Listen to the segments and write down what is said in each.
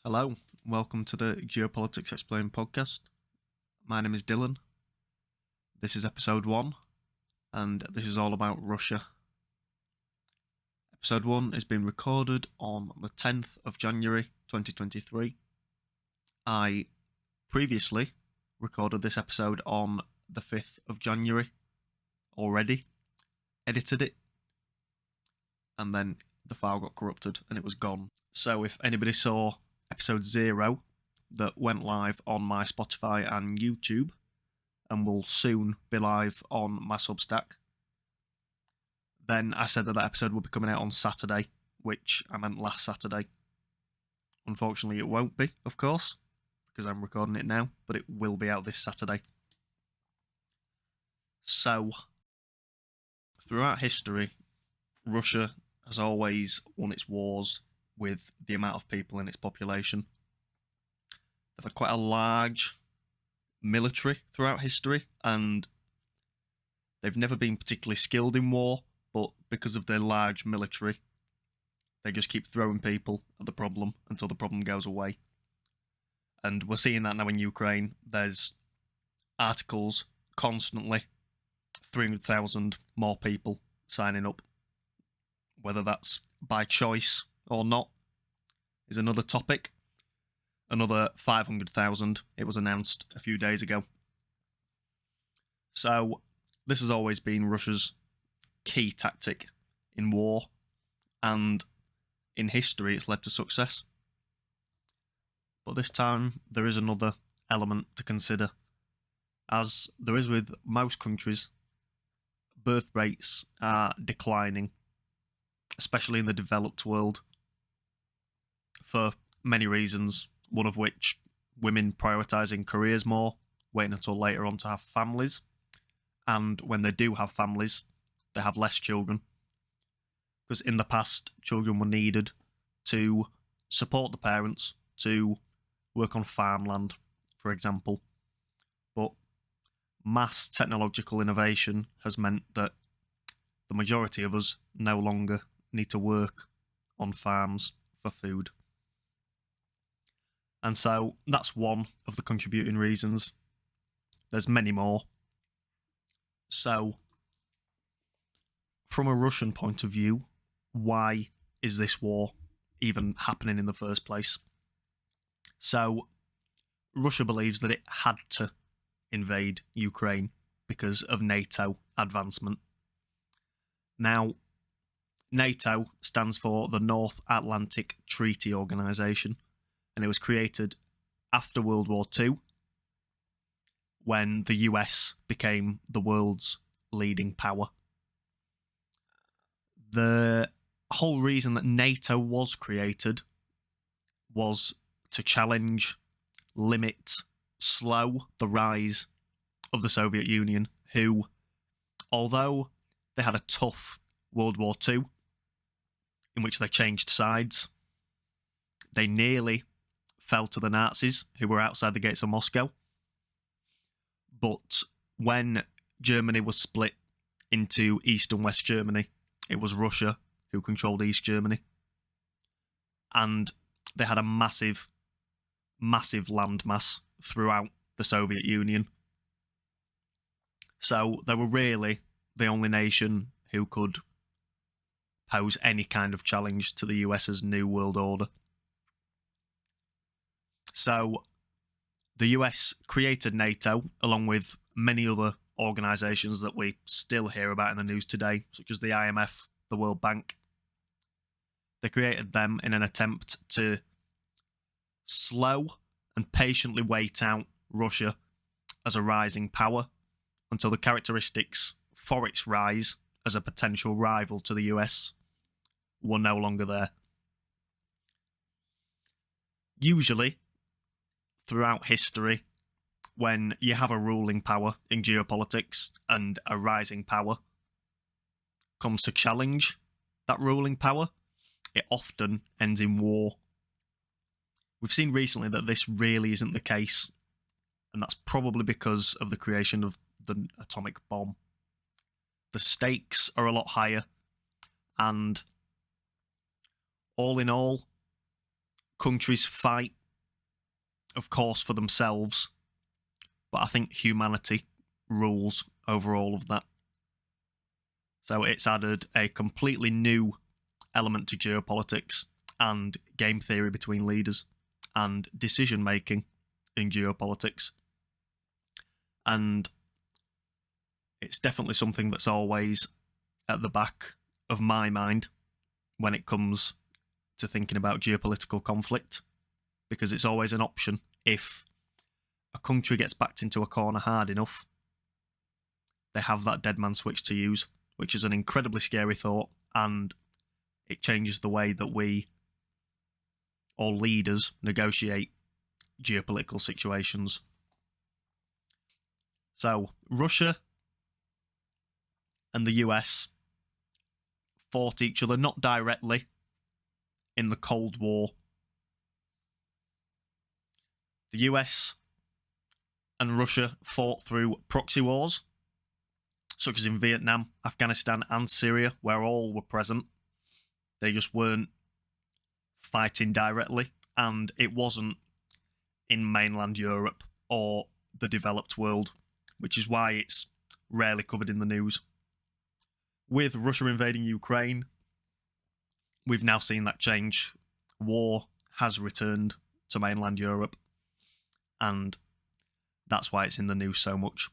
Hello, welcome to the Geopolitics Explained podcast. My name is Dylan. This is episode 1, and this is all about Russia. Episode 1 is being recorded on the 10th of January 2023. I previously recorded this episode on the 5th of January already, edited it, and then the file got corrupted and it was gone. So if anybody saw episode 0 that went live on my Spotify and YouTube and will soon be live on my Substack, then I said that episode will be coming out on Saturday, which I meant last Saturday. Unfortunately, it won't be, of course, because I'm recording it now, but it will be out this Saturday. So, throughout history, Russia has always won its wars with the amount of people in its population. They've had quite a large military throughout history, and they've never been particularly skilled in war, but because of their large military, they just keep throwing people at the problem until the problem goes away. And we're seeing that now in Ukraine. There's articles constantly, 300,000 more people signing up. Whether that's by choice or not is another topic. Another 500,000, it was announced a few days ago. So this has always been Russia's key tactic in war, and in history it's led to success. But this time there is another element to consider. As there is with most countries, birth rates are declining, especially in the developed world, for many reasons, one of which women prioritising careers more, waiting until later on to have families, and when they do have families, they have less children. Because in the past, children were needed to support the parents, to work on farmland, for example. But mass technological innovation has meant that the majority of us no longer need to work on farms for food. And so that's one of the contributing reasons. There's many more. So, from a Russian point of view, why is this war even happening in the first place? So, Russia believes that it had to invade Ukraine because of NATO advancement. Now, NATO stands for the North Atlantic Treaty Organization, and it was created after World War II, when the US became the world's leading power. The whole reason that NATO was created was to challenge, limit, slow the rise of the Soviet Union, who, although they had a tough World War II, in which they changed sides, they nearly fell to the Nazis, who were outside the gates of Moscow. But when Germany was split into East and West Germany, it was Russia who controlled East Germany. And they had a massive, massive landmass throughout the Soviet Union. So they were really the only nation who could pose any kind of challenge to the US's New World Order. So the US created NATO along with many other organisations that we still hear about in the news today, such as the IMF, the World Bank. They created them in an attempt to slow and patiently wait out Russia as a rising power until the characteristics for its rise as a potential rival to the US were no longer there. Usually, throughout history, when you have a ruling power in geopolitics and a rising power comes to challenge that ruling power, it often ends in war. We've seen recently that this really isn't the case, and that's probably because of the creation of the atomic bomb. The stakes are a lot higher, and all in all, countries fight, of course, for themselves, but I think humanity rules over all of that. So it's added a completely new element to geopolitics and game theory between leaders and decision making in geopolitics. And it's definitely something that's always at the back of my mind when it comes to thinking about geopolitical conflict, because it's always an option if a country gets backed into a corner hard enough. They have that dead man switch to use, which is an incredibly scary thought, and it changes the way that we, or leaders, negotiate geopolitical situations. So, Russia and the US fought each other, not directly, in the Cold War. The US and Russia fought through proxy wars, such as in Vietnam, Afghanistan, and Syria, where all were present. They just weren't fighting directly, and it wasn't in mainland Europe or the developed world, which is why it's rarely covered in the news. With Russia invading Ukraine, we've now seen that change. War has returned to mainland Europe, and that's why it's in the news so much.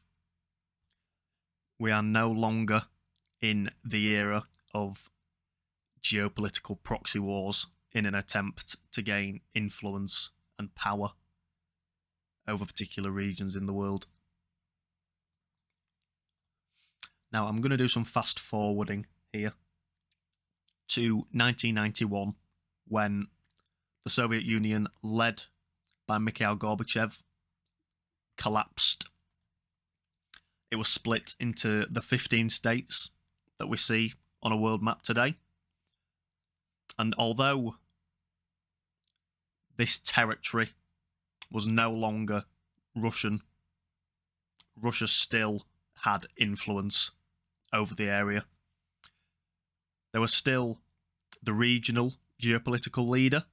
We are no longer in the era of geopolitical proxy wars in an attempt to gain influence and power over particular regions in the world. Now, I'm going to do some fast forwarding here to 1991, when the Soviet Union, led by Mikhail Gorbachev, collapsed. It was split into the 15 states that we see on a world map today. And although this territory was no longer Russian, Russia still had influence over the area. There was still the regional geopolitical leader,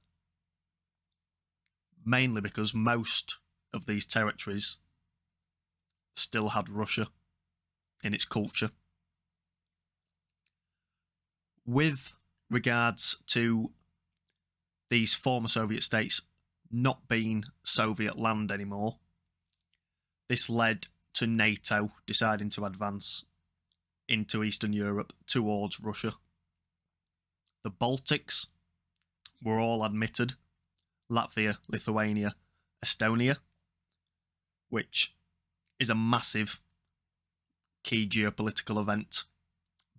mainly because most of these territories still had Russia in its culture. With regards to these former Soviet states not being Soviet land anymore, this led to NATO deciding to advance into Eastern Europe towards Russia. The Baltics were all admitted: Latvia, Lithuania, Estonia, which is a massive key geopolitical event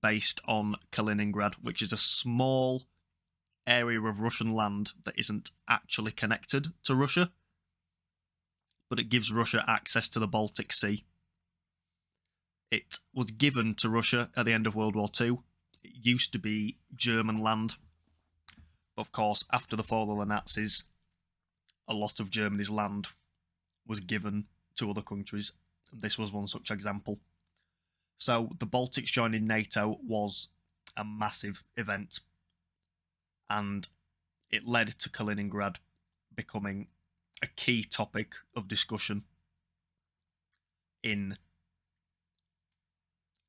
based on Kaliningrad, which is a small area of Russian land that isn't actually connected to Russia, but it gives Russia access to the Baltic Sea. It was given to Russia at the end of World War II. It used to be German land. Of course, after the fall of the Nazis, a lot of Germany's land was given to other countries. This was one such example. So the Baltics joining NATO was a massive event, and it led to Kaliningrad becoming a key topic of discussion in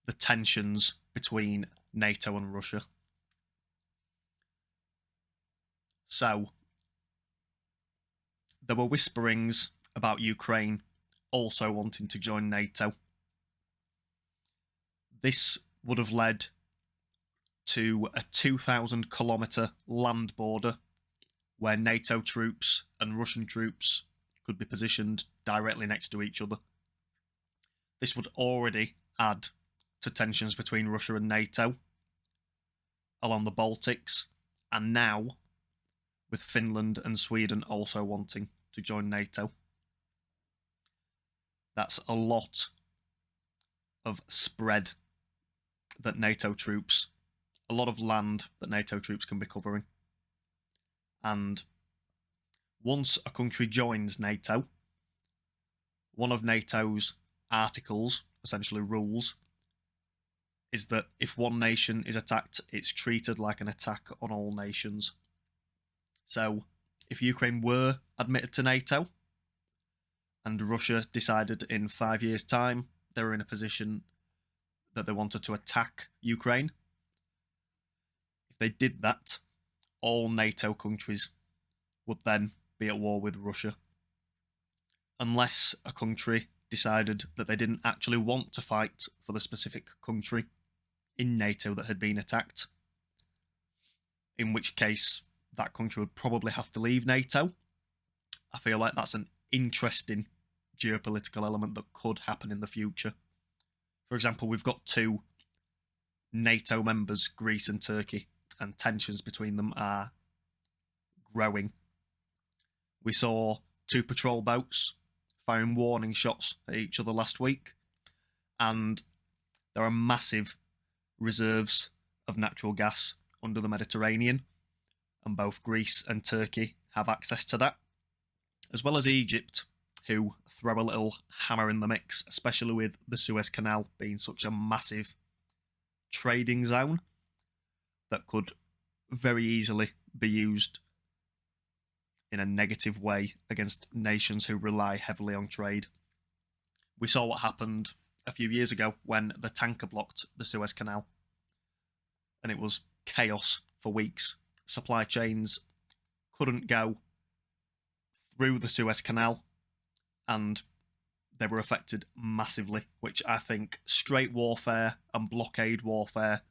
the tensions between NATO and Russia. So there were whisperings about Ukraine also wanting to join NATO. This would have led to a 2,000-kilometre land border where NATO troops and Russian troops could be positioned directly next to each other. This would already add to tensions between Russia and NATO along the Baltics, and now with Finland and Sweden also wanting to join NATO. That's a lot of spread that NATO troops, a lot of land that NATO troops can be covering. And once a country joins NATO, one of NATO's articles, essentially rules, is that if one nation is attacked, it's treated like an attack on all nations. So if Ukraine were admitted to NATO and Russia decided in 5 years' time they were in a position that they wanted to attack Ukraine, if they did that, all NATO countries would then be at war with Russia. Unless a country decided that they didn't actually want to fight for the specific country in NATO that had been attacked, in which case that country would probably have to leave NATO. I feel like that's an interesting geopolitical element that could happen in the future. For example, we've got two NATO members, Greece and Turkey, and tensions between them are growing. We saw two patrol boats firing warning shots at each other last week, and there are massive reserves of natural gas under the Mediterranean, and both Greece and Turkey have access to that, as well as Egypt, who throw a little hammer in the mix, especially with the Suez Canal being such a massive trading zone that could very easily be used in a negative way against nations who rely heavily on trade. We saw what happened a few years ago when the tanker blocked the Suez Canal, and it was chaos for weeks. Supply chains couldn't go through the Suez Canal, and they were affected massively, which I think straight warfare and blockade warfare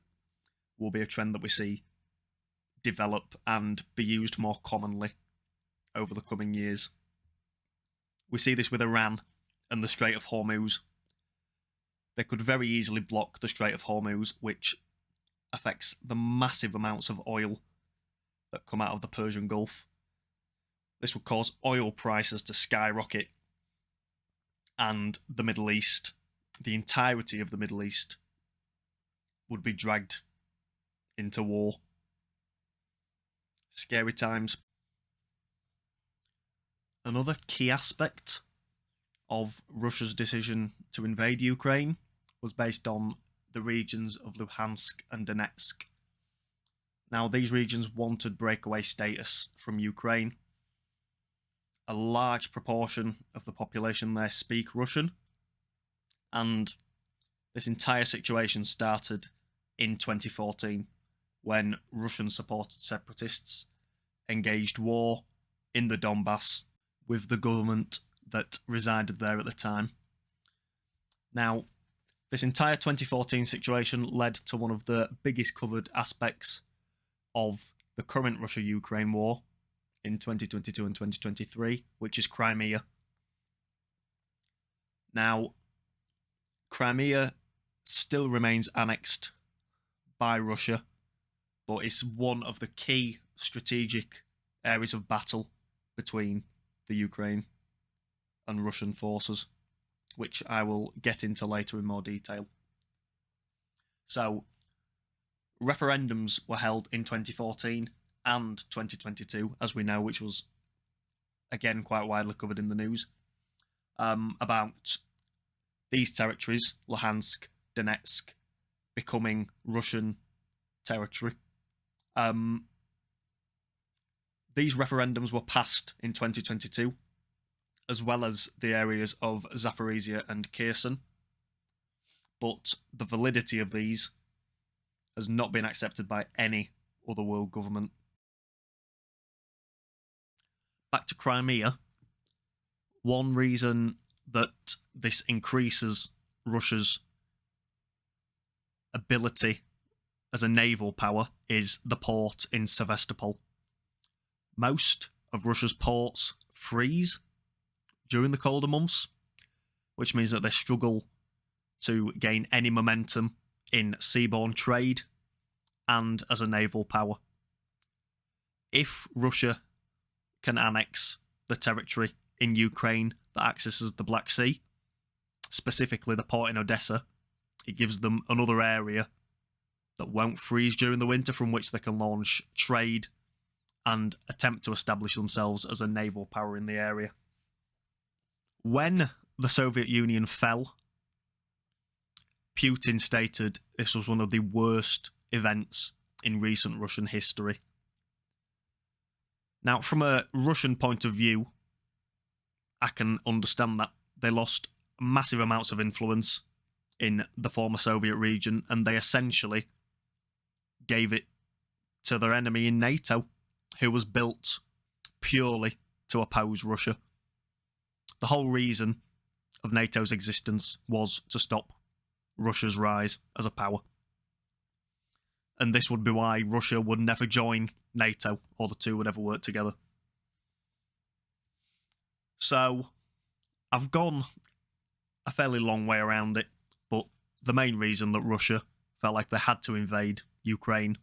will be a trend that we see develop and be used more commonly over the coming years. We see this with Iran and the Strait of Hormuz. They could very easily block the Strait of Hormuz, which affects the massive amounts of oil that come out of the Persian Gulf. This would cause oil prices to skyrocket, and the Middle East, the entirety of the Middle East, would be dragged into war. Scary times. Another key aspect of Russia's decision to invade Ukraine was based on the regions of Luhansk and Donetsk. Now, these regions wanted breakaway status from Ukraine. A large proportion of the population there speak Russian, and this entire situation started in 2014 when Russian-supported separatists engaged war in the Donbass with the government that resided there at the time. Now, this entire 2014 situation led to one of the biggest covered aspects of the current Russia-Ukraine war in 2022 and 2023, which is Crimea. Now, Crimea still remains annexed by Russia, but it's one of the key strategic areas of battle between the Ukraine and Russian forces, which I will get into later in more detail. So, referendums were held in 2014 and 2022, as we know, which was, again, quite widely covered in the news, about these territories, Luhansk, Donetsk, becoming Russian territory. These referendums were passed in 2022, as well as the areas of Zaporizhia and Kherson, but the validity of these has not been accepted by any other world government. Back to Crimea, one reason that this increases Russia's ability as a naval power is the port in Sevastopol. Most of Russia's ports freeze during the colder months, which means that they struggle to gain any momentum in seaborne trade and as a naval power. If Russia can annex the territory in Ukraine that accesses the Black Sea, specifically the port in Odessa, it gives them another area that won't freeze during the winter from which they can launch trade and attempt to establish themselves as a naval power in the area. When the Soviet Union fell, Putin stated this was one of the worst events in recent Russian history. Now, from a Russian point of view, I can understand that. They lost massive amounts of influence in the former Soviet region, and they essentially gave it to their enemy in NATO, who was built purely to oppose Russia. The whole reason of NATO's existence was to stop Russia's rise as a power. And this would be why Russia would never join NATO, or the two would ever work together. So, I've gone a fairly long way around it, but the main reason that Russia felt like they had to invade Ukraine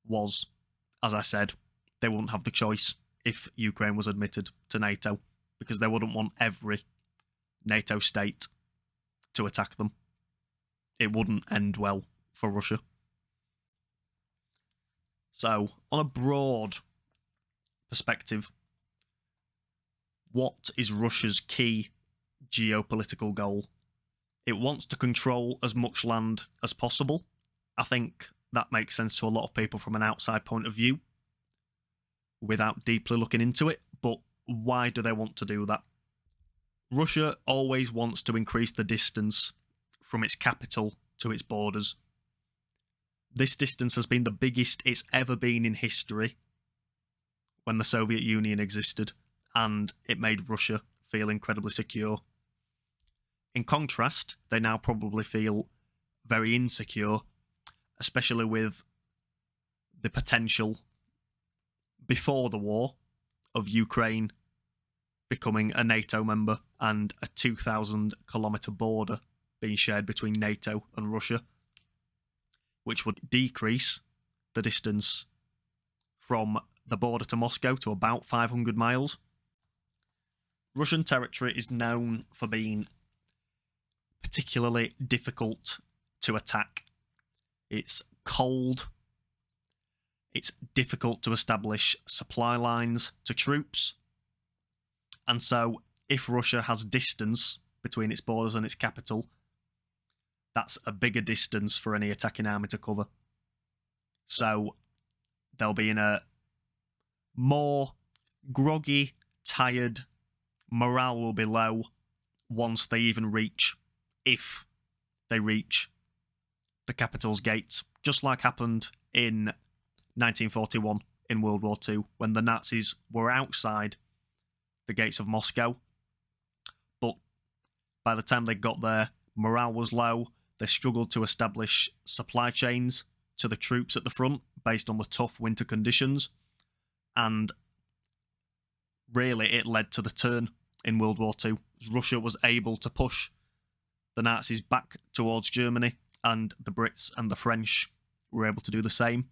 was, as I said, they wouldn't have the choice if Ukraine was admitted to NATO, because they wouldn't want every NATO state to attack them. It wouldn't end well for Russia. So, on a broad perspective, what is Russia's key geopolitical goal? It wants to control as much land as possible. I think that makes sense to a lot of people from an outside point of view, without deeply looking into it. But why do they want to do that? Russia always wants to increase the distance from its capital to its borders. This distance has been the biggest it's ever been in history when the Soviet Union existed, and it made Russia feel incredibly secure. In contrast, they now probably feel very insecure, especially with the potential before the war of Ukraine becoming a NATO member and a 2,000-kilometre border being shared between NATO and Russia, which would decrease the distance from the border to Moscow to about 500 miles. Russian territory is known for being particularly difficult to attack. It's cold. It's difficult to establish supply lines to troops. And so, if Russia has distance between its borders and its capital, that's a bigger distance for any attacking army to cover. So, they'll be in a more groggy, tired, morale will be low once they even reach, if they reach, the capital's gates, just like happened in 1941 in World War II, when the Nazis were outside the gates of Moscow. But by the time they got there, morale was low. They struggled to establish supply chains to the troops at the front based on the tough winter conditions. And really, it led to the turn in World War II. Russia was able to push the Nazis back towards Germany, and the Brits and the French were able to do the same.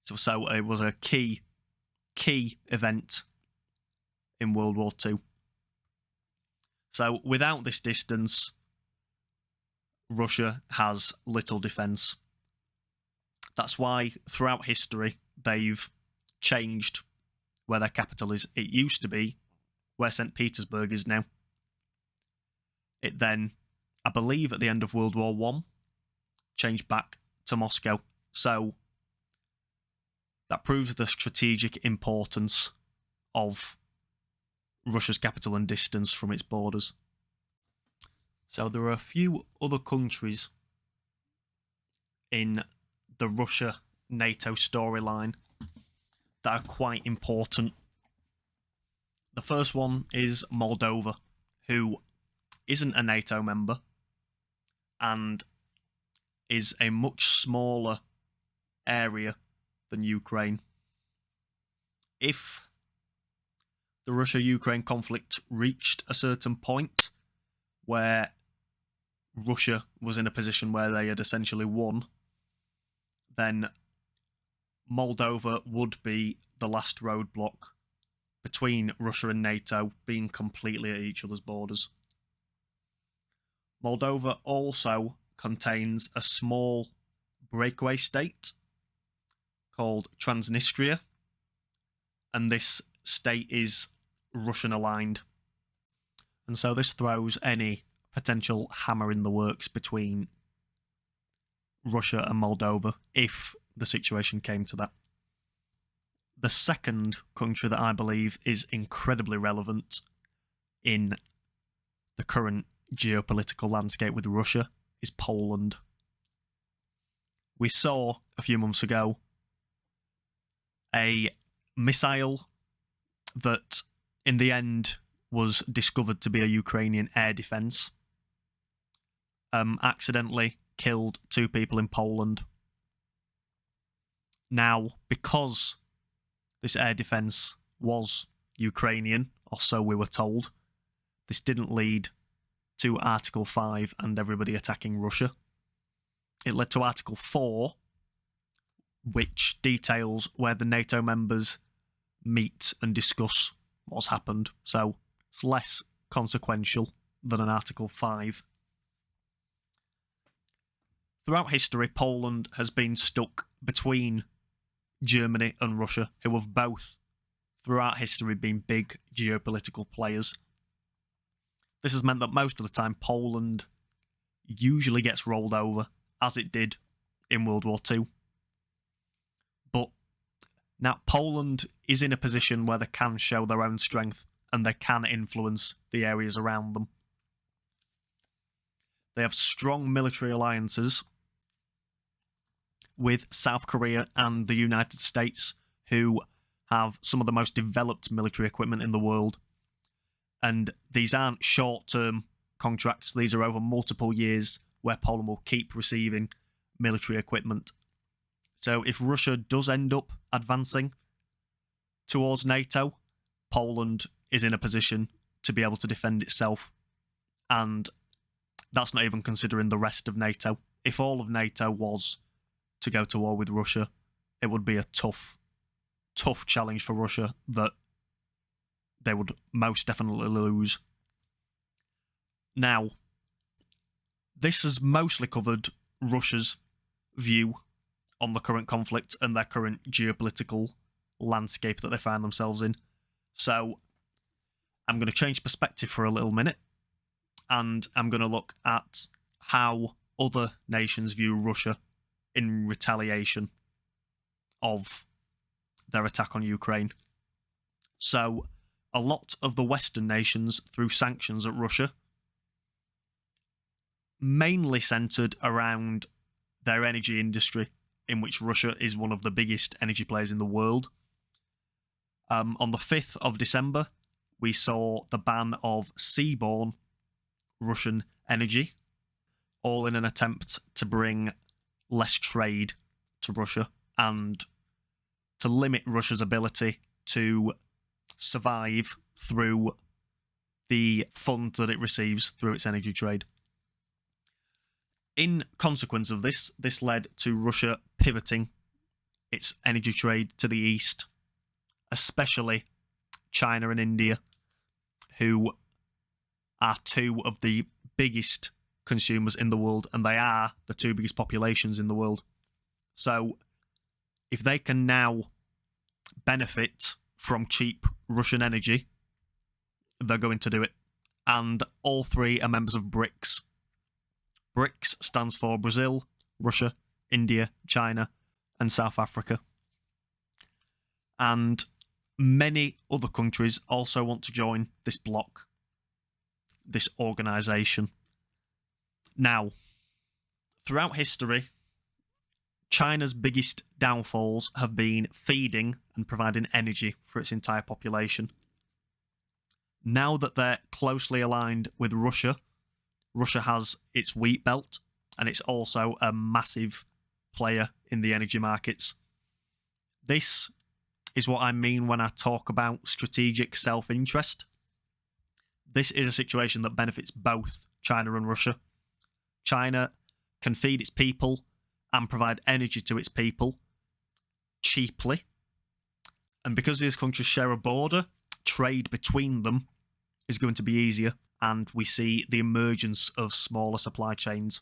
So it was a key event in World War II. So without this distance, Russia has little defence. That's why throughout history they've changed where their capital is. It used to be where St. Petersburg is now. It then, I believe at the end of World War I, changed back to Moscow. So that proves the strategic importance of Russia's capital and distance from its borders. So there are a few other countries in the Russia-NATO storyline that are quite important. The first one is Moldova, who isn't a NATO member and is a much smaller area than Ukraine. If the Russia-Ukraine conflict reached a certain point where Russia was in a position where they had essentially won, then Moldova would be the last roadblock between Russia and NATO being completely at each other's borders. Moldova also contains a small breakaway state called Transnistria, and this state is Russian aligned. And so this throws any potential hammer in the works between Russia and Moldova if the situation came to that. The second country that I believe is incredibly relevant in the current geopolitical landscape with Russia is Poland. We saw a few months ago a missile that in the end was discovered to be a Ukrainian air defense accidentally killed 2 people in Poland. Now, because this air defense was Ukrainian, or so we were told, this didn't lead to Article 5 and everybody attacking Russia. It led to Article 4, which details where the NATO members meet and discuss what's happened. So it's less consequential than an Article 5. Throughout history, Poland has been stuck between Germany and Russia, who have both, throughout history, been big geopolitical players. This has meant that most of the time, Poland usually gets rolled over, as it did in World War II. But now Poland is in a position where they can show their own strength and they can influence the areas around them. They have strong military alliances with South Korea and the United States, who have some of the most developed military equipment in the world. And these aren't short-term contracts. These are over multiple years where Poland will keep receiving military equipment. So if Russia does end up advancing towards NATO, Poland is in a position to be able to defend itself. And that's not even considering the rest of NATO. If all of NATO was to go to war with Russia, it would be a tough challenge for Russia that they would most definitely lose. Now, this has mostly covered Russia's view on the current conflict and their current geopolitical landscape that they find themselves in. So, I'm going to change perspective for a little minute, and I'm going to look at how other nations view Russia in retaliation of their attack on Ukraine. So, a lot of the Western nations threw sanctions at Russia, mainly centred around their energy industry, in which Russia is one of the biggest energy players in the world. On the 5th of December, we saw the ban of seaborne Russian energy, all in an attempt to bring less trade to Russia and to limit Russia's ability to survive through the funds that it receives through its energy trade. In consequence of this, this led to Russia pivoting its energy trade to the east, especially China and India, who are 2 of the biggest consumers in the world, and they are the 2 biggest populations in the world. So, if they can now benefit from cheap Russian energy, they're going to do it. And all 3 are members of BRICS. BRICS stands for Brazil, Russia, India, China, and South Africa. And many other countries also want to join this bloc, this organisation. Now, throughout history, China's biggest downfalls have been feeding and providing energy for its entire population. Now that they're closely aligned with Russia, Russia has its wheat belt, and it's also a massive player in the energy markets. This is what I mean when I talk about strategic self-interest. This is a situation that benefits both China and Russia. China can feed its people and provide energy to its people cheaply. And because these countries share a border, trade between them is going to be easier, and we see the emergence of smaller supply chains.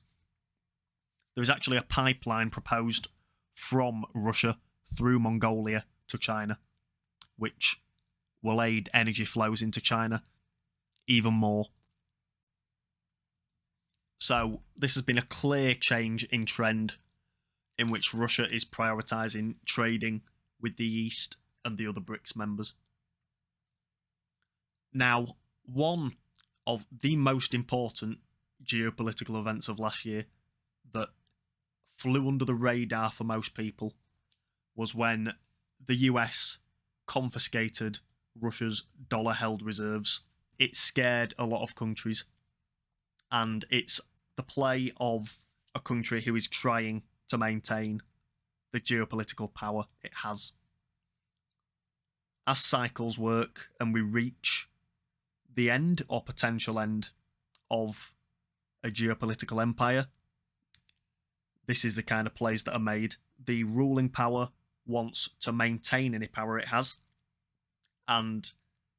There is actually a pipeline proposed from Russia through Mongolia to China, which will aid energy flows into China even more. So this has been a clear change in trend in which Russia is prioritising trading with the East and the other BRICS members. Now, one of the most important geopolitical events of last year that flew under the radar for most people was when the US confiscated Russia's dollar-held reserves. It scared a lot of countries, and it's the play of a country who is trying to maintain the geopolitical power it has. As cycles work and we reach the end or potential end of a geopolitical empire, this is the kind of plays that are made. The ruling power wants to maintain any power it has, and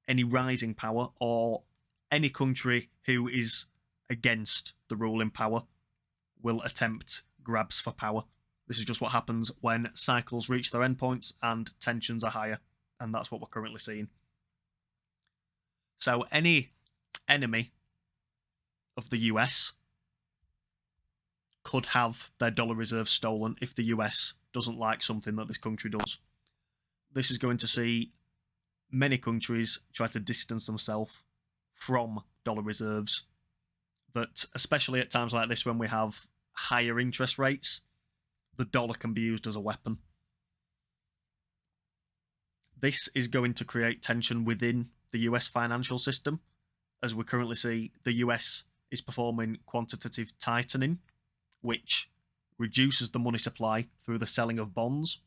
any rising power or any country who is against the ruling power will attempt grabs for power. This is just what happens when cycles reach their endpoints and tensions are higher, and that's what we're currently seeing. So any enemy of the US could have their dollar reserves stolen if the US doesn't like something that this country does. This is going to see many countries try to distance themselves from dollar reserves, that especially at times like this when we have higher interest rates, the dollar can be used as a weapon. This is going to create tension within the US financial system, as we currently see the US is performing quantitative tightening, which reduces the money supply through the selling of bonds.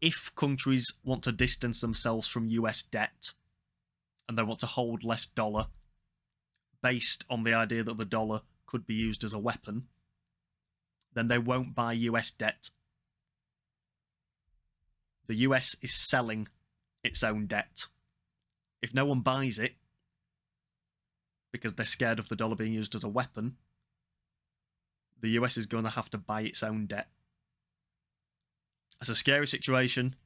If countries want to distance themselves from US debt and they want to hold less dollar based on the idea that the dollar could be used as a weapon, then they won't buy US debt. The US is selling its own debt. If no one buys it because they're scared of the dollar being used as a weapon, the US is going to have to buy its own debt. It's a scary situation.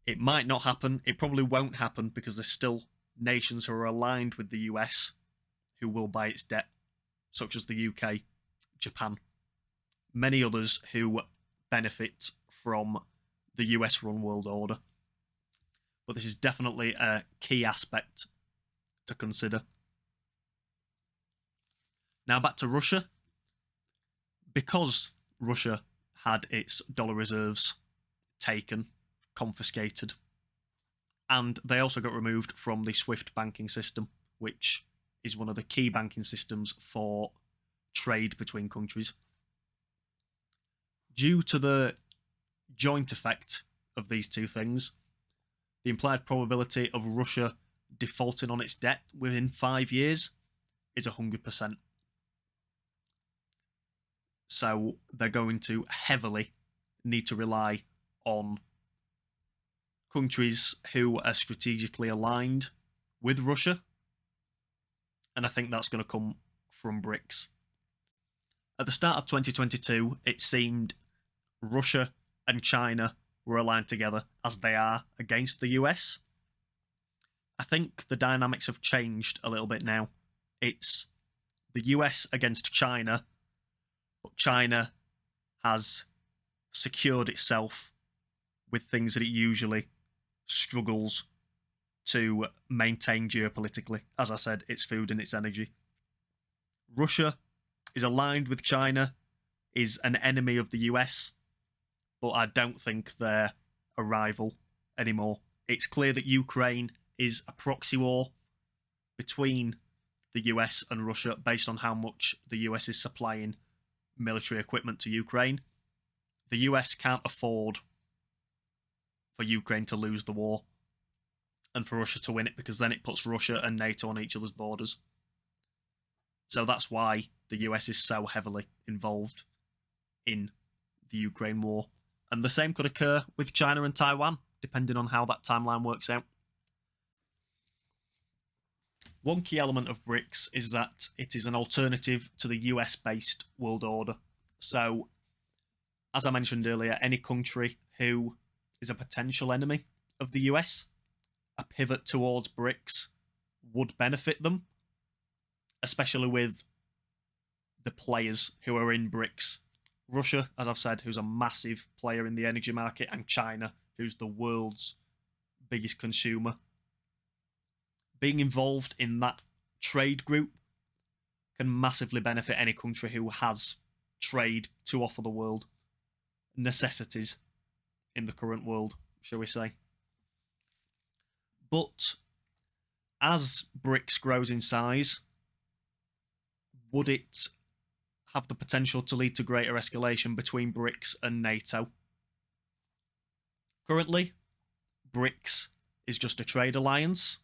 It might not happen. It probably won't happen because there's still nations who are aligned with the US who will buy its debt, such as the UK, Japan, many others who benefit from the US-run world order. But this is definitely a key aspect to consider. Now back to Russia. Because Russia had its dollar reserves taken, confiscated, and they also got removed from the SWIFT banking system, which is one of the key banking systems for trade between countries. Due to the joint effect of these two things, the implied probability of Russia defaulting on its debt within 5 years is 100%. So they're going to heavily need to rely on countries who are strategically aligned with Russia. And I think that's going to come from BRICS. At the start of 2022, it seemed Russia and China were aligned together as they are against the US. I think the dynamics have changed a little bit now. It's the US against China, but China has secured itself with things that it usually struggles to maintain geopolitically. As I said, its food and its energy. Russia is aligned with China, is an enemy of the US, but I don't think they're a rival anymore. It's clear that Ukraine is a proxy war between the US and Russia based on how much the US is supplying military equipment to Ukraine. The US can't afford for Ukraine to lose the war and for Russia to win it, because then it puts Russia and NATO on each other's borders. So that's why the US is so heavily involved in the Ukraine war. And the same could occur with China and Taiwan, depending on how that timeline works out. One key element of BRICS is that it is an alternative to the US-based world order. So, as I mentioned earlier, any country who is a potential enemy of the US, a pivot towards BRICS would benefit them, especially with the players who are in BRICS. Russia, as I've said, who's a massive player in the energy market, and China, who's the world's biggest consumer. Being involved in that trade group can massively benefit any country who has trade to offer the world, necessities in the current world, shall we say. But as BRICS grows in size, would it have the potential to lead to greater escalation between BRICS and NATO? Currently, BRICS is just a trade alliance,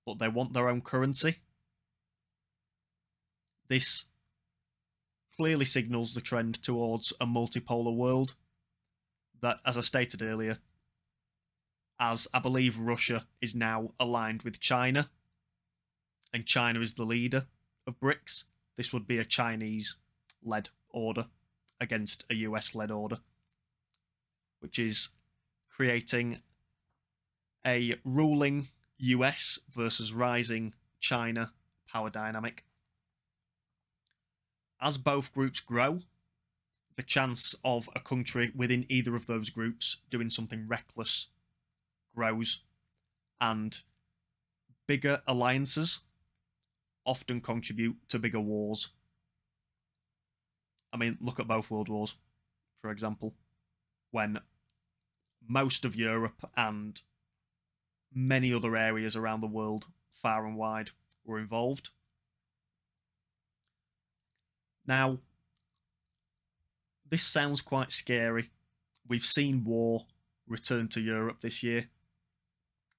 but they want their own currency. This clearly signals the trend towards a multipolar world that, as I stated earlier, as I believe Russia is now aligned with China, and China is the leader of BRICS, this would be a Chinese-led order against a US-led order, which is creating a ruling US versus rising China power dynamic. As both groups grow, the chance of a country within either of those groups doing something reckless grows, and bigger alliances often contribute to bigger wars. I mean, look at both world wars, for example, when most of Europe and many other areas around the world, far and wide, were involved. Now, this sounds quite scary. We've seen war return to Europe this year.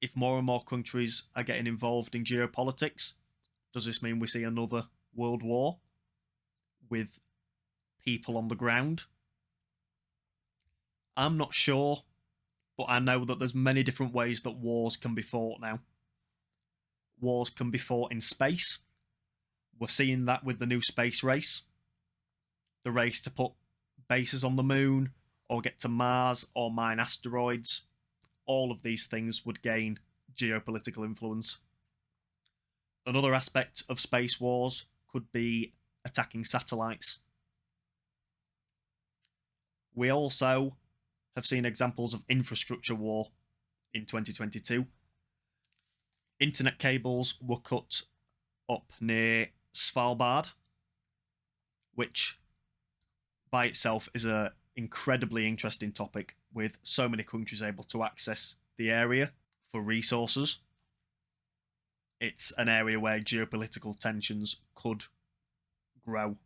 If more and more countries are getting involved in geopolitics, does this mean we see another world war with people on the ground? I'm not sure, but I know that there's many different ways that wars can be fought now. Wars can be fought in space. We're seeing that with the new space race. The race to put bases on the moon, or get to Mars, or mine asteroids. All of these things would gain geopolitical influence. Another aspect of space wars could be attacking satellites. We also have seen examples of infrastructure war in 2022. Internet cables were cut up near Svalbard, which by itself is an incredibly interesting topic, with so many countries able to access the area for resources. It's an area where geopolitical tensions could grow.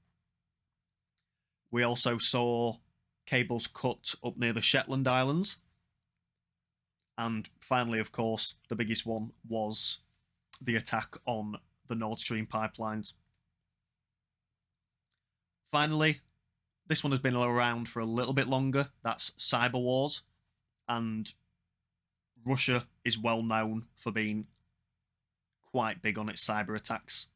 We also saw cables cut up near the Shetland Islands. And finally, of course, the biggest one was the attack on the Nord Stream pipelines. Finally, this one has been around for a little bit longer. That's cyber wars. And Russia is well known for being quite big on its cyber attacks.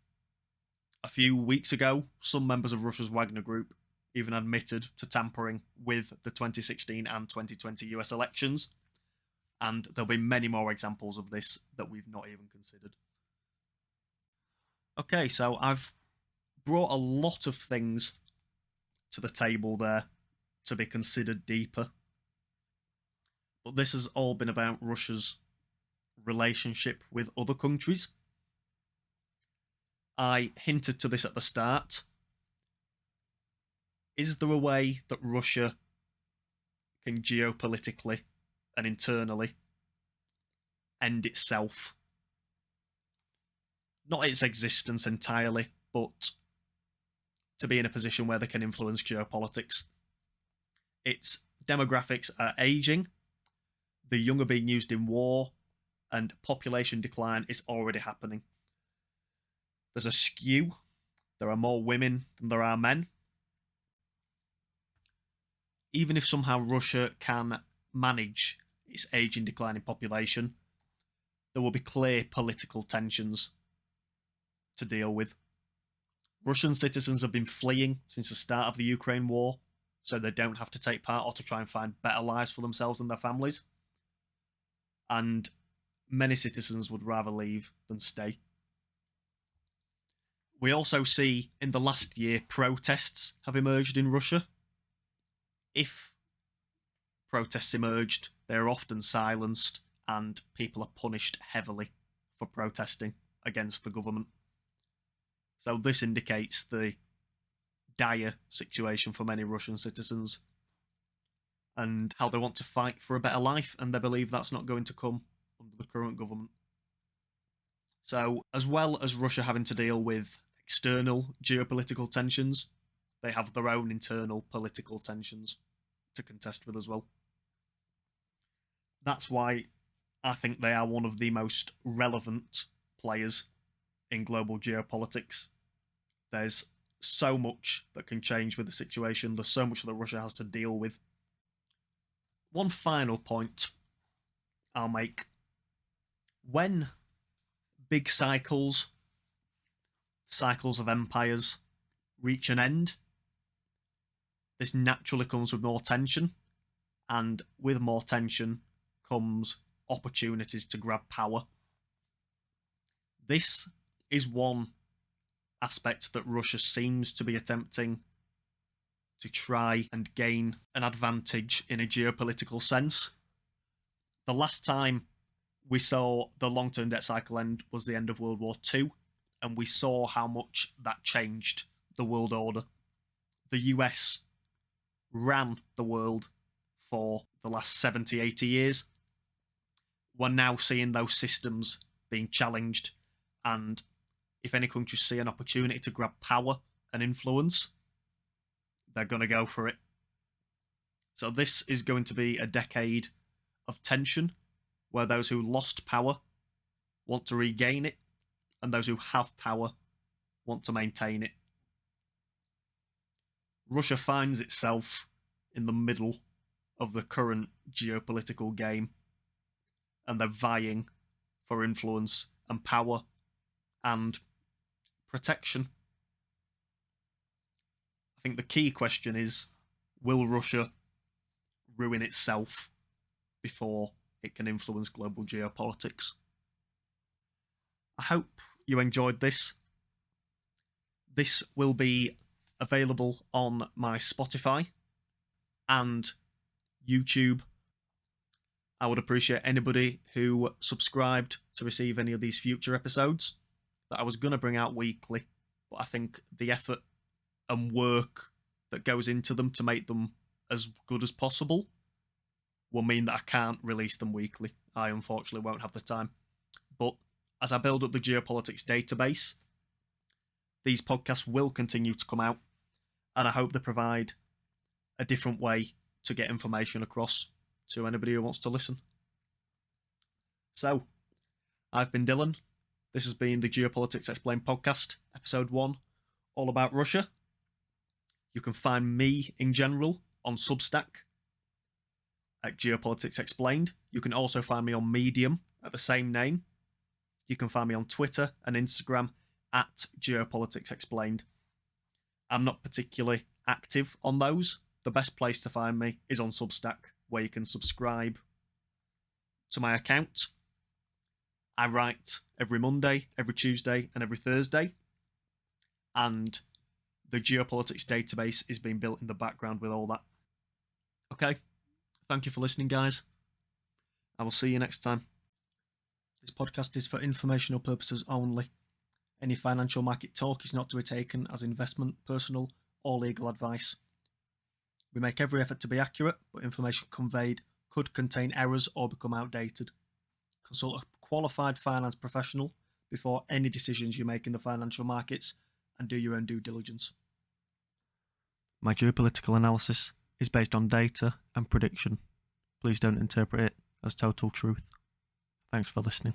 A few weeks ago, some members of Russia's Wagner Group even admitted to tampering with the 2016 and 2020 US elections. And there'll be many more examples of this that we've not even considered. Okay, so I've brought a lot of things to the table there to be considered deeper. But this has all been about Russia's relationship with other countries. I hinted to this at the start. Is there a way that Russia can geopolitically and internally end itself? Not its existence entirely, but to be in a position where they can influence geopolitics. Its demographics are aging, the young are being used in war, and population decline is already happening. There's a skew. There are more women than there are men. Even if somehow Russia can manage its aging, declining population, there will be clear political tensions to deal with. Russian citizens have been fleeing since the start of the Ukraine war, so they don't have to take part or to try and find better lives for themselves and their families. And many citizens would rather leave than stay. We also see in the last year protests have emerged in Russia. If protests emerged they are often silenced and people are punished heavily for protesting against the government. So this indicates the dire situation for many Russian citizens and how they want to fight for a better life, and they believe that's not going to come under the current government. So, as well as Russia having to deal with external geopolitical tensions, they have their own internal political tensions to contest with as well. That's why I think they are one of the most relevant players in global geopolitics. There's so much that can change with the situation. There's so much that Russia has to deal with. One final point I'll make. When big cycles of empires, reach an end, this naturally comes with more tension, and with more tension comes opportunities to grab power. This is one aspect that Russia seems to be attempting to try and gain an advantage in a geopolitical sense. The last time we saw the long-term debt cycle end was the end of World War II, and we saw how much that changed the world order. The US ran the world for the last 70, 80 years. We're now seeing those systems being challenged, and if any countries see an opportunity to grab power and influence, they're going to go for it. So this is going to be a decade of tension, where those who lost power want to regain it, and those who have power want to maintain it. Russia finds itself in the middle of the current geopolitical game, and they're vying for influence and power and protection. I think the key question is, will Russia ruin itself before it can influence global geopolitics? I hope you enjoyed this. This will be available on my Spotify and YouTube. I would appreciate anybody who subscribed to receive any of these future episodes that I was going to bring out weekly, but I think the effort and work that goes into them to make them as good as possible will mean that I can't release them weekly. I unfortunately won't have the time. But as I build up the Geopolitics database, these podcasts will continue to come out, and I hope they provide a different way to get information across to anybody who wants to listen. So, I've been Dylan. This has been the Geopolitics Explained podcast, episode 1, all about Russia. You can find me in general on Substack at Geopolitics Explained. You can also find me on Medium at the same name. You can find me on Twitter and Instagram at Geopolitics Explained. I'm not particularly active on those. The best place to find me is on Substack, where you can subscribe to my account. I write every Monday, every Tuesday, and every Thursday. And the Geopolitics database is being built in the background with all that. Okay, thank you for listening, guys. I will see you next time. This podcast is for informational purposes only. Any financial market talk is not to be taken as investment, personal, or legal advice. We make every effort to be accurate, but information conveyed could contain errors or become outdated. Consult a qualified finance professional before any decisions you make in the financial markets, and do your own due diligence. My geopolitical analysis is based on data and prediction. Please don't interpret it as total truth. Thanks for listening.